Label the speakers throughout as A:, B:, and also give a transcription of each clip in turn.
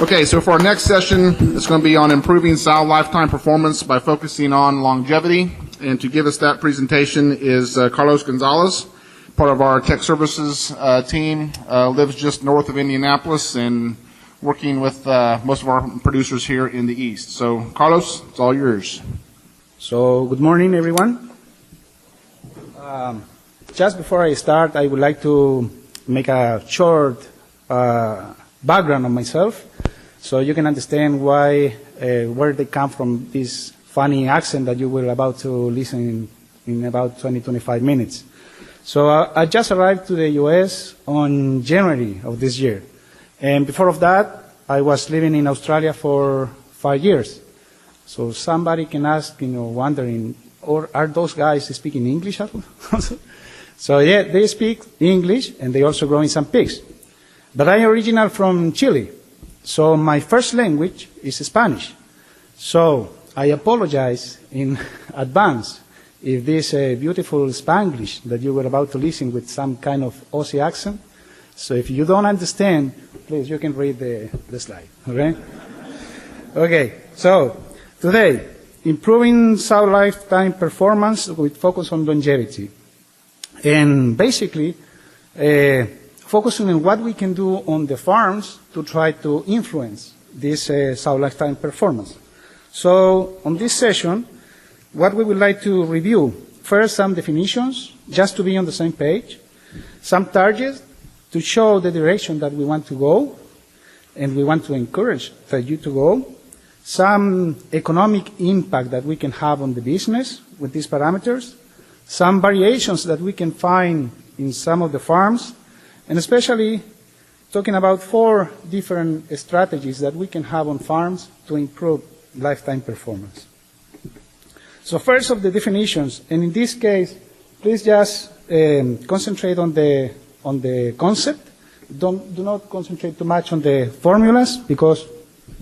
A: Okay, so for our next session, it's going to be on improving sow lifetime performance by focusing on longevity. And to give us that presentation is Carlos Gonzalez, part of our tech services team, lives just north of Indianapolis and working with most of our producers here in the East. So, Carlos, it's all yours.
B: So, good morning, everyone. Just before I start, I would like to make a short background on myself, so you can understand why, where they come from, this funny accent that you were about to listen in about 20-25 minutes. So I just arrived to the U.S. on January of this year, and before of that, I was living in Australia for 5 years. So somebody can ask, wondering, or are those guys speaking English? So yeah, they speak English, and they also grow in some pigs. But I'm original from Chile, so my first language is Spanish. So I apologize in advance if this beautiful Spanglish that you were about to listen with some kind of Aussie accent. So if you don't understand, please, you can read the slide, okay? Okay, so today, improving sow lifetime performance with focus on longevity. And basically, focusing on what we can do on the farms to try to influence this sow lifetime performance. So on this session, what we would like to review, first some definitions, just to be on the same page, some targets to show the direction that we want to go, and we want to encourage for you to go, some economic impact that we can have on the business with these parameters, some variations that we can find in some of the farms, and especially talking about 4 different strategies that we can have on farms to improve lifetime performance. So first of the definitions, and in this case, please just concentrate on the concept. Do not concentrate too much on the formulas, because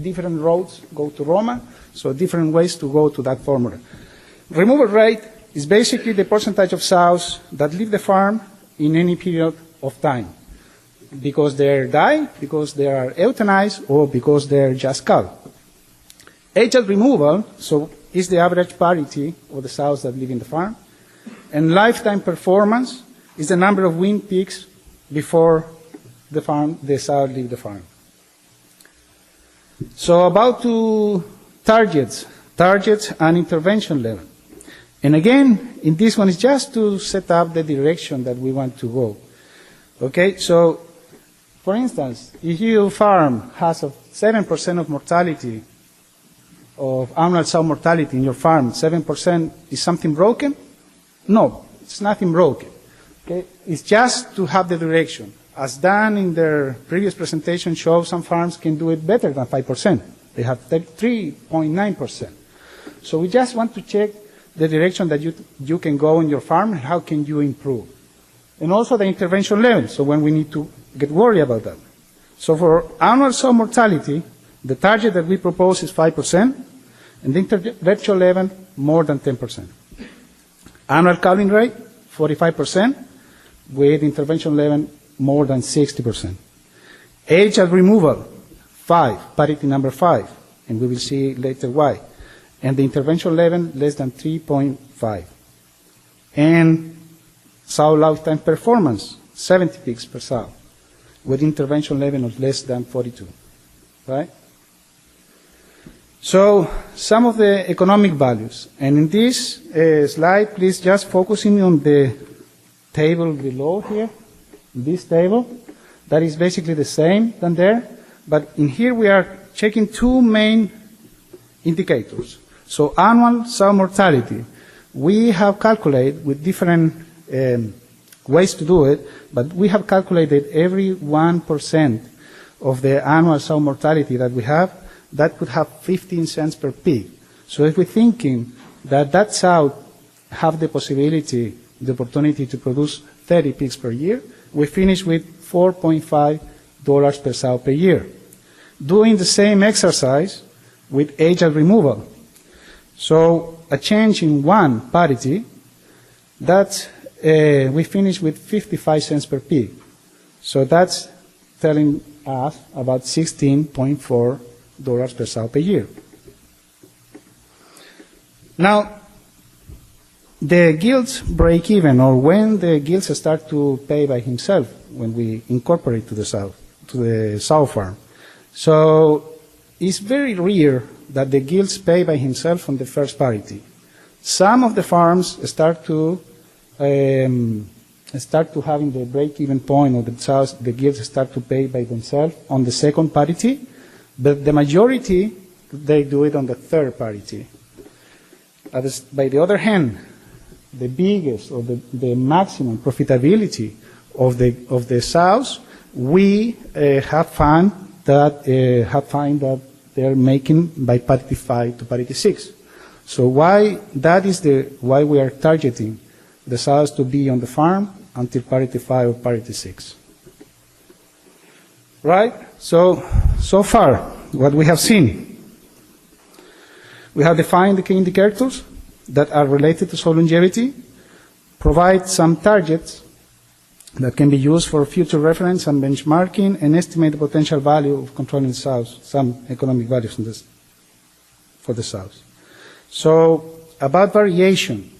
B: different roads go to Roma, so different ways to go to that formula. Removal rate is basically the percentage of sows that leave the farm in any period of time, because they die, because they are euthanized, or because they're just culled. Age at removal, so is the average parity of the sows that live in the farm. And lifetime performance is the number of weaned pigs before the sow leave the farm. So about to targets and intervention level. And again, in this one is just to set up the direction that we want to go. Okay, so for instance, if your farm has a 7% of mortality, of annual sow mortality in your farm, 7%, is something broken? No, it's nothing broken. Okay, it's just to have the direction. As Dan in their previous presentation showed, some farms can do it better than 5%. They have 3.9%. So we just want to check the direction that you can go in your farm and how can you improve. And also the intervention level, so when we need to get worried about that. So for annual sow mortality, the target that we propose is 5%, and the intervention level more than 10%. Annual calving rate, 45%, with intervention level more than 60%. Age at removal, 5, parity number 5, and we will see later why. And the intervention level less than 3.5. And sow lifetime performance, 70 pigs per sow, with intervention level of less than 42, right? So some of the economic values, and in this slide, please just focusing on the table below here, this table, that is basically the same than there, but in here we are checking 2 main indicators. So annual sow mortality, we have calculated with different ways to do it, but we have calculated every 1% of the annual sow mortality that we have, that could have 15 cents per pig. So if we're thinking that that sow have the possibility, the opportunity to produce 30 pigs per year, we finish with $4.5 per sow per year. Doing the same exercise with age at removal. So a change in 1 parity, that we finish with 55 cents per pig. So that's telling us about $16.4 per sow per year. Now, the guilds break even, or when the guilds start to pay by himself, when we incorporate to the sow farm. So it's very rare that the guilds pay by himself on the first parity. Some of the farms start to having the break-even point, or the guilds start to pay by themselves on the second parity, but the majority, they do it on the third parity. By the other hand, the biggest or the maximum profitability of the sows, we have found that they're making by parity 5 to parity 6. So why we are targeting the sows to be on the farm until parity 5 or parity 6. Right? So far, what we have seen, we have defined the key indicators that are related to sow longevity, provide some targets that can be used for future reference and benchmarking, and estimate the potential value of controlling sows, some economic values for the sows. So about variation,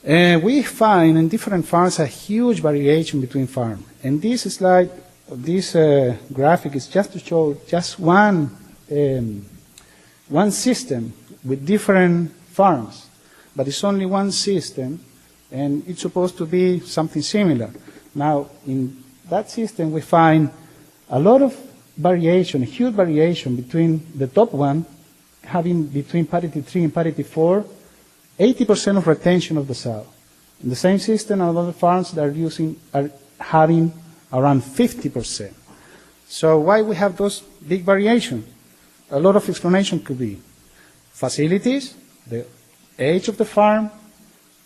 B: we find in different farms a huge variation between farms. And this slide, this graphic is just to show just one system with different farms, but it's only one system, and it's supposed to be something similar. Now, in that system, we find a lot of variation, huge variation between the top one, having between parity 3 and parity 4, 80% of retention of the sow. In the same system, a lot of farms that are having around 50%. So why we have those big variations? A lot of explanation could be facilities, the age of the farm,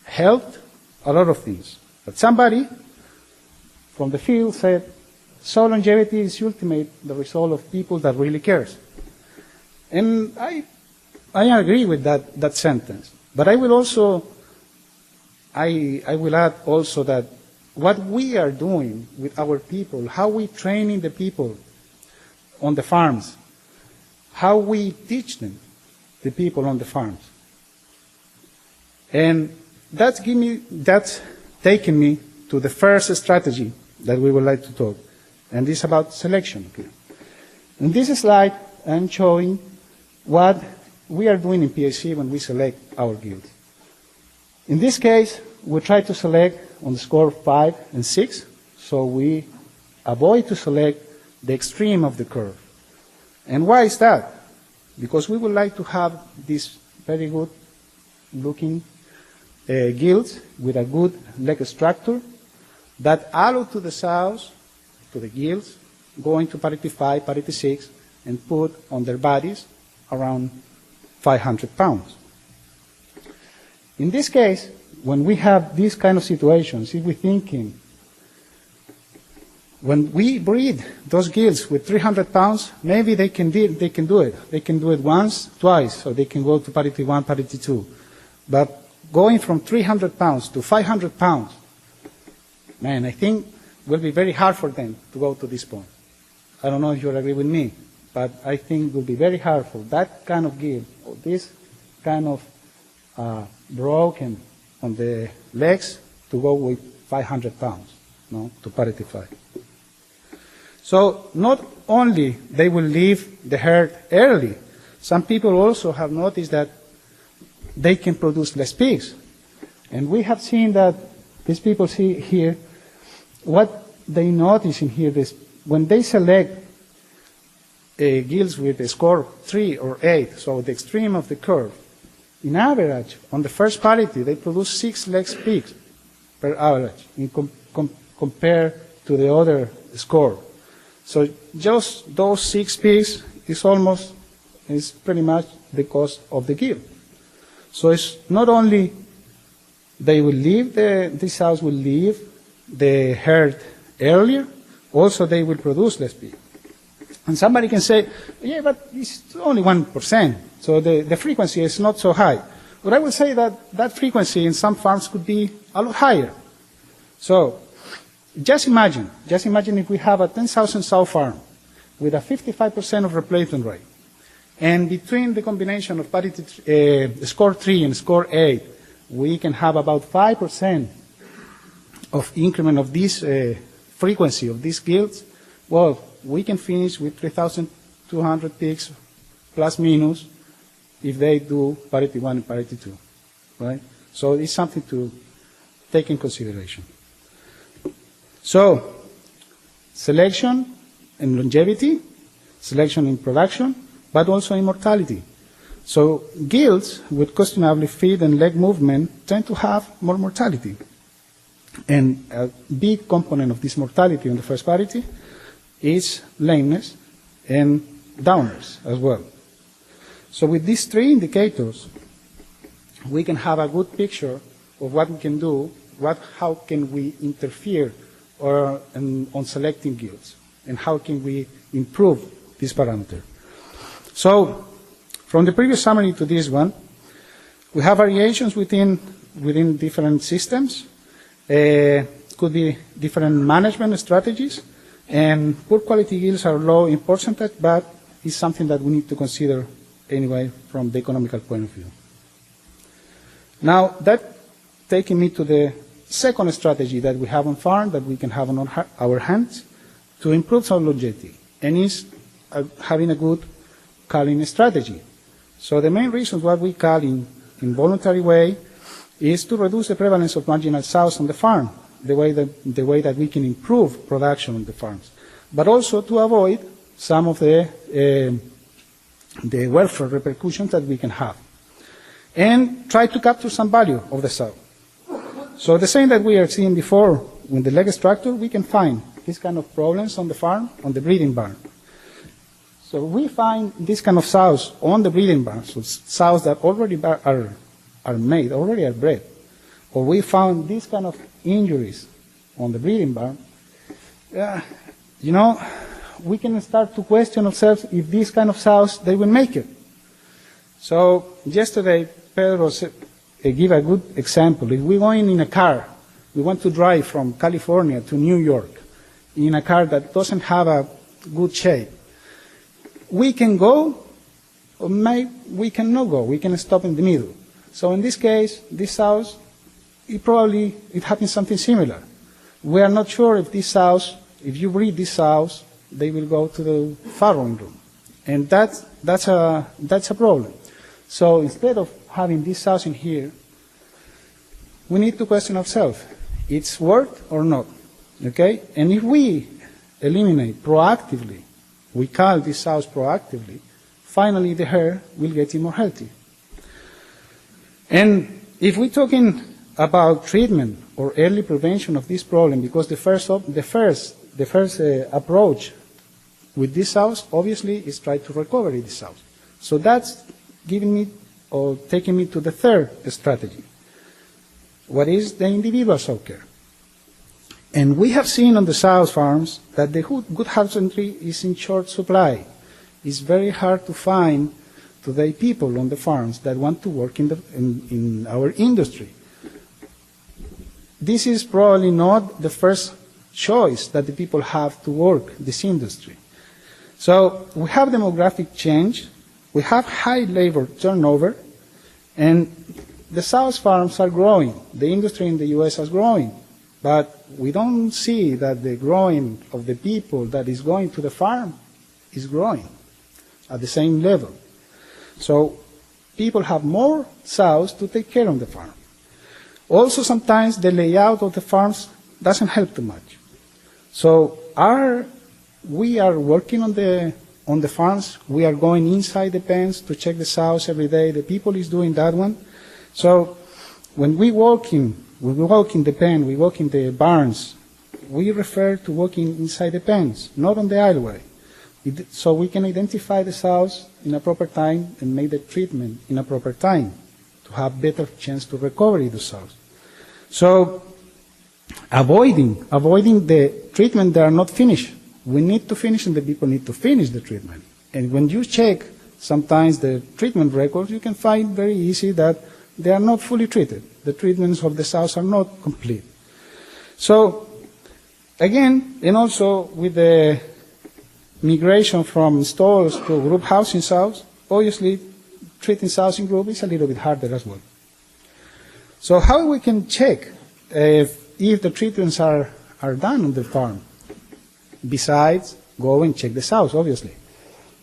B: health, a lot of things. But somebody from the field said, sow longevity is ultimately the result of people that really cares. And I agree with that sentence. But I will also, I will add also that what we are doing with our people, how we training the people on the farms, how we teach them, the people on the farms. And that's taken me to the first strategy that we would like to talk, and this is about selection. In this slide, I'm showing what we are doing in PAC when we select our guild. In this case, we try to select on the score 5 and 6, so we avoid to select the extreme of the curve. And why is that? Because we would like to have these very good looking guilds with a good leg structure that allow to the sows, to the guilds, going to parity 5, parity 6, and put on their bodies around 500 pounds. In this case, when we have these kind of situations, if we're thinking, when we breed those guilds with 300 pounds, maybe they can do it. They can do it once, twice, so they can go to parity 1, parity 2. But going from 300 pounds to 500 pounds, man, I think will be very hard for them to go to this point. I don't know if you agree with me, but I think it will be very hard for that kind of guild, or this kind of broken on the legs, to go with 500 pounds, to parity 5. So not only they will leave the herd early, some people also have noticed that they can produce less pigs. And we have seen that these people see here, what they notice in here is when they select guilds with a score 3 or 8, so the extreme of the curve, in average, on the first parity, they produce 6 less pigs per average compared to the other score. So just those 6 pigs is pretty much the cost of the guild. So it's not only they will leave, these sows will leave the herd earlier, also they will produce less pigs. And somebody can say, yeah, but it's only 1%, so the frequency is not so high. But I would say that that frequency in some farms could be a lot higher. So Just imagine if we have a 10,000 sow farm with a 55% of replacement rate. And between the combination of parity, score 3 and score 8, we can have about 5% of increment of this frequency of these yields. Well, we can finish with 3,200 pigs plus minus if they do parity 1 and parity 2, right? So it's something to take in consideration. So, selection and longevity, selection in production, but also in mortality. So, gilts with questionably feed and leg movement tend to have more mortality. And a big component of this mortality on the first parity is lameness and downers as well. So with these three indicators, we can have a good picture of what we can do, how can we interfere on selecting gilts, and how can we improve this parameter. So from the previous summary to this one, we have variations within different systems. Could be different management strategies, and poor quality yields are low in percentage, but it's something that we need to consider anyway from the economical point of view. Now, that taking me to the second strategy that we have on farm, that we can have on our hands to improve our longevity, and is having a good culling strategy. So the main reason why we cull in voluntary way is to reduce the prevalence of marginal sows on the farm, the way that we can improve production on the farms, but also to avoid some of the welfare repercussions that we can have, and try to capture some value of the sow. So the same that we are seeing before with the leg structure, we can find this kind of problems on the farm, on the breeding barn. So we find this kind of sows on the breeding barn, so sows that already are made, already are bred, or we found these kind of injuries on the breeding barn, we can start to question ourselves if these kind of sows, they will make it. So yesterday, Pedro gave a good example. If we're going in a car, we want to drive from California to New York in a car that doesn't have a good shape, we can go, or we cannot go. We can stop in the middle. So in this case, these sows, it happens something similar. We are not sure if these sows, if you breed these sows, they will go to the farrowing room, and that's a problem. So instead of having these sows in here, we need to question ourselves: it's worth or not? Okay, and if we eliminate proactively, we cull these sows proactively, finally the herd will get more healthy. And if we're talking about treatment or early prevention of this problem, because the first approach with these sows obviously is try to recover these sows. So that's giving me or taking me to the third strategy. What is the individual sow care? And we have seen on the sow farms that the good husbandry is in short supply. It's very hard to find today people on the farms that want to work in our industry. This is probably not the first choice that the people have to work this industry. So we have demographic change, we have high labor turnover, and the sow farms are growing. The industry in the U.S. is growing, but we don't see that the growing of the people that is going to the farm is growing at the same level. So people have more sows to take care of the farm. Also, sometimes the layout of the farms doesn't help too much. So we are working on the farms. We are going inside the pens to check the sows every day. The people is doing that one. So when we walk in the pen, we walk in the barns, we refer to walking inside the pens, not on the aisleway. So we can identify the sows in a proper time and make the treatment in a proper time to have better chance to recover the sows. So avoiding the treatment that are not finished. We need to finish, and the people need to finish the treatment. And when you check sometimes the treatment records, you can find very easy that they are not fully treated. The treatments of the sows are not complete. So Again, and also with the migration from stalls to group housing sows, obviously treating sows in group is a little bit harder as well. So how we can check if the treatments are done on the farm, besides go and check the sows, obviously?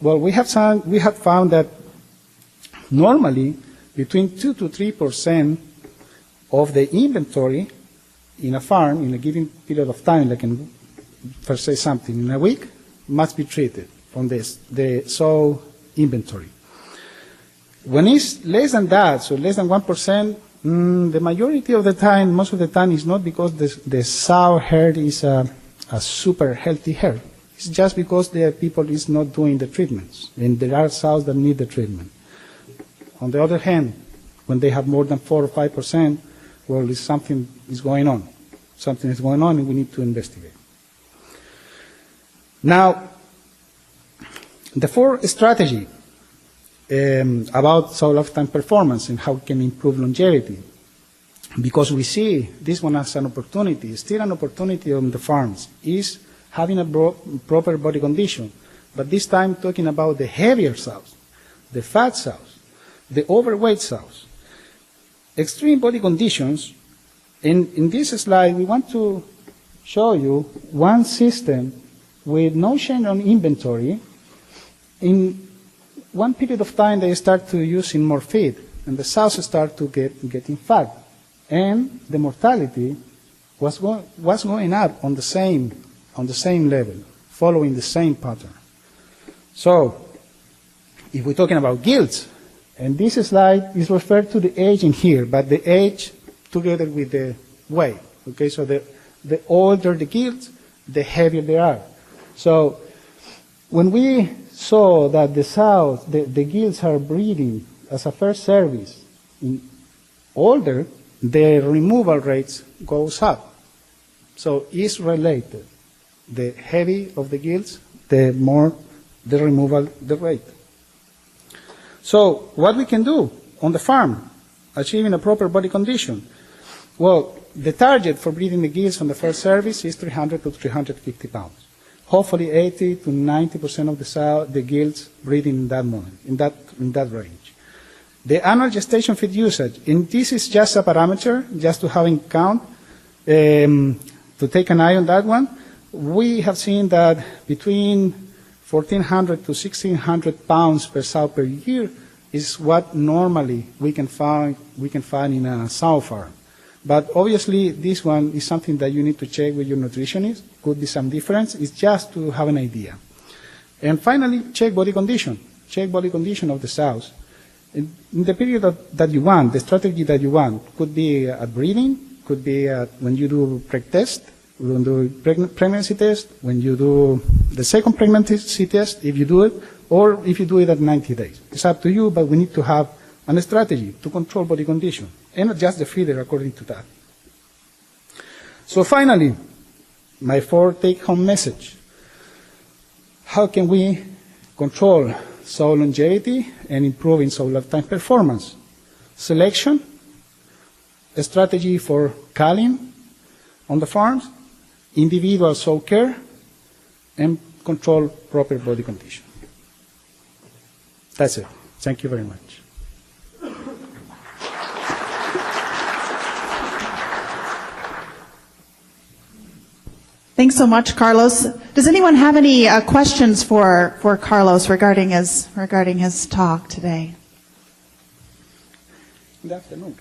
B: Well, we have found that normally between 2 to 3% of the inventory in a farm in a given period of time, like for say something in a week, must be treated from the sow inventory. When it's less than that, so less than 1%, the majority of the time, most of the time, is not because the sow herd is a super healthy herd. It's just because the people is not doing the treatments, and there are sows that need the treatment. On the other hand, when they have more than 4 or 5%, well, something is going on. Something is going on, and we need to investigate. Now, the fourth strategy about sow lifetime performance and how we can improve longevity, because we see this one as an opportunity, still an opportunity on the farms, is having a proper body condition, but this time talking about the heavier sows, the fat sows, the overweight sows. Extreme body conditions, in this slide we want to show you one system with no change on inventory. In one period of time they start to using more feed, and the sows start to getting fat, and the mortality was going up on the same level, following the same pattern. So, if we're talking about gilts, and this slide is referred to the age in here, but the age together with the weight. Okay, so the older the gilts, the heavier they are. So, when we saw that the sows, the gilts are breeding as a first service in older, the removal rates goes up. So it's related. The heavy of the gilts, the more the removal the rate. So what we can do on the farm, achieving a proper body condition? Well, the target for breeding the gilts on the first service is 300 to 350 pounds. Hopefully 80 to 90% of the gilts breed in that moment, in that range. The annual gestation feed usage, and this is just a parameter, just to have in count, to take an eye on that one. We have seen that between 1,400 to 1,600 pounds per sow per year is what normally we can find in a sow farm. But obviously, this one is something that you need to check with your nutritionist. Could be some difference. It's just to have an idea. And finally, check body condition. Check body condition of the sows. In the period that you want, the strategy that you want, could be at breeding, could be when you do preg test, when you do pregnancy test, when you do the second pregnancy test, if you do it, or if you do it at 90 days. It's up to you, but we need to have a strategy to control body condition and adjust the feeder according to that. So finally, my fourth take-home message. How can we control sow longevity and improving sow lifetime performance? Selection, a strategy for culling on the farms, individual sow care, and control proper body condition. That's it. Thank you very much.
C: Thanks so much, Carlos. Does anyone have any questions for Carlos regarding his talk today?
B: Good afternoon.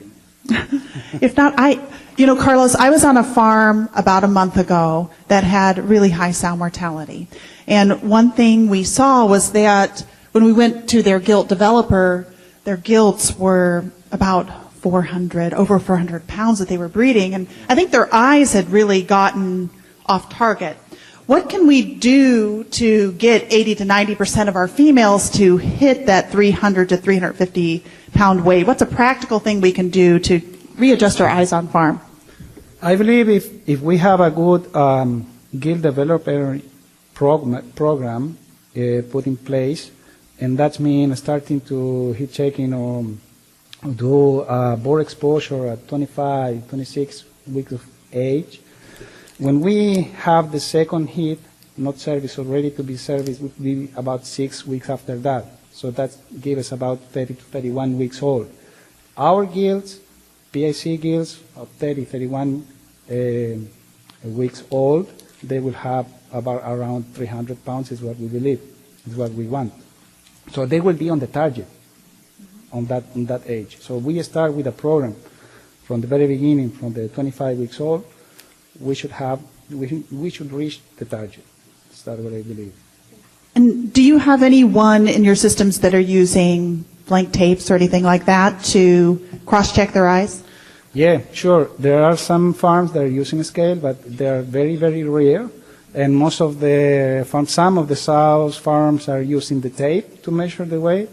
C: If not, Carlos, I was on a farm about a month ago that had really high sow mortality. And one thing we saw was that when we went to their gilt developer, their gilts were about over 400 pounds that they were breeding. And I think their eyes had really gotten off target. What can we do to get 80 to 90% of our females to hit that 300 to 350 pound weight? What's a practical thing we can do to readjust our eyes on farm?
B: I believe if we have a good gilt developer program put in place, and that means starting to heat checking or do board exposure at 25, 26 weeks of age, When we have the second heat, not serviced or ready to be serviced, would be about 6 weeks after that. So that gives us about 30 to 31 weeks old. Our gilts, PIC gilts, of 30, 31 weeks old, they will have about around 300 pounds is what we believe, is what we want. So they will be on the target on that age. So we start with a program from the very beginning, from the 25 weeks old, we should reach the target. That's what I believe.
C: And do you have anyone in your systems that are using blank tapes or anything like that to cross-check their eyes?
B: Yeah, sure. There are some farms that are using scale, but they are very, very rare. And most of the farms, some of the sows farms are using the tape to measure the weight.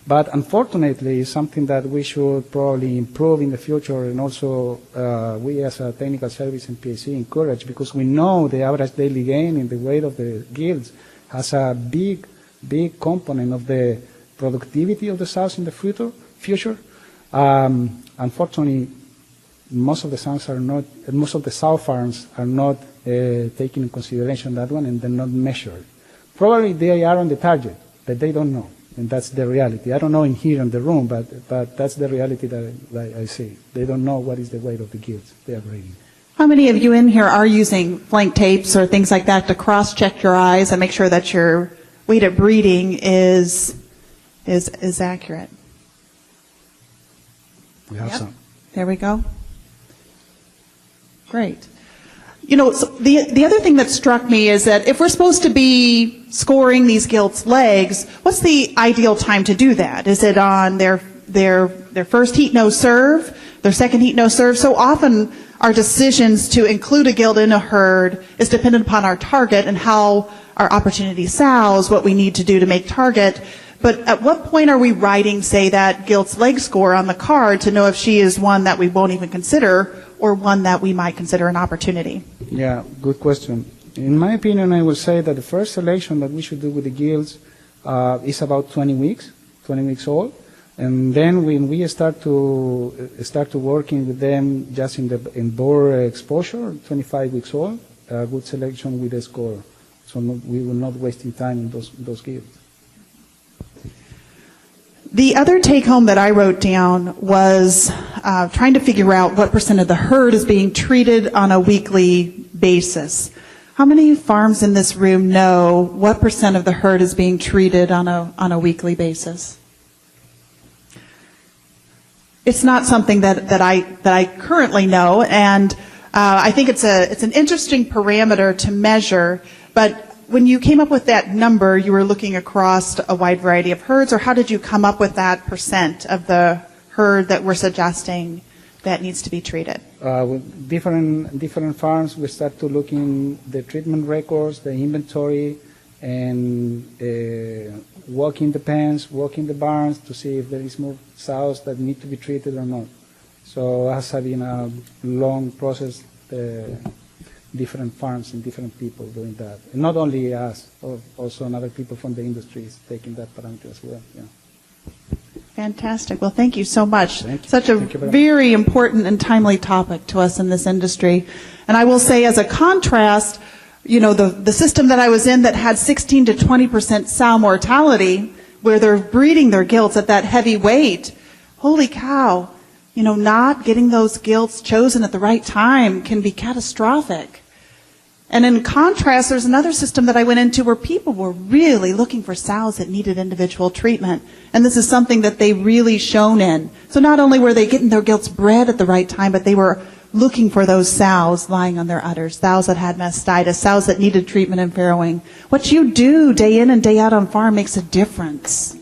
B: But unfortunately, it's something that we should probably improve in the future, and also we as a technical service in PAC encourage, because we know the average daily gain in the weight of the gilts has a big component of the productivity of the sows in the future. Unfortunately, most of the sow farms are not taking in consideration that one, and they're not measured. Probably they are on the target, but they don't know. And that's the reality. I don't know in here in the room, but that's the reality that I see. They don't know what is the weight of the gilts they are breeding.
C: How many of you in here are using blank tapes or things like that to cross-check your eyes and make sure that your weight at breeding is accurate?
B: We have some.
C: There we go. Great. You know, so the other thing that struck me is that if we're supposed to be scoring these gilts' legs, what's the ideal time to do that? Is it on their first heat no serve, their second heat no serve? So often our decisions to include a gilt in a herd is dependent upon our target and how our opportunity sows, what we need to do to make target. But at what point are we writing, say, that gilt's leg score on the card to know if she is one that we won't even consider or one that we might consider an opportunity?
B: Yeah, good question. In my opinion, I would say that the first selection that we should do with the gilts is about 20 weeks old. And then when we start to working with them just in boar exposure, 25 weeks old, a good selection with a score. So we will not wasting time in those gilts.
C: The other take-home that I wrote down was trying to figure out what % of the herd is being treated on a weekly basis. How many farms in this room know what % of the herd is being treated on a weekly basis? It's not something that I currently know, and I think it's an interesting parameter to measure. But when you came up with that number, you were looking across a wide variety of herds, or how did you come up with that % of the herd that we're suggesting that needs to be treated?
B: With different farms, we start to look in the treatment records, the inventory, and walk in the pens, walk in the barns to see if there is more sows that need to be treated or not. So it has been a long process. Different farms and different people doing that. And not only us, also other people from the industry is taking that parameter as well. Yeah.
C: Fantastic. Well, thank you so much.
B: Thank you.
C: Such a
B: Thank you
C: very important and timely topic to us in this industry. And I will say, as a contrast, you know, the system that I was in that had 16 to 20% sow mortality, where they're breeding their gilts at that heavy weight, holy cow, you know, not getting those gilts chosen at the right time can be catastrophic. And in contrast, there's another system that I went into where people were really looking for sows that needed individual treatment. And this is something that they really shone in. So not only were they getting their gilts bred at the right time, but they were looking for those sows lying on their udders, sows that had mastitis, sows that needed treatment and farrowing. What you do day in and day out on farm makes a difference.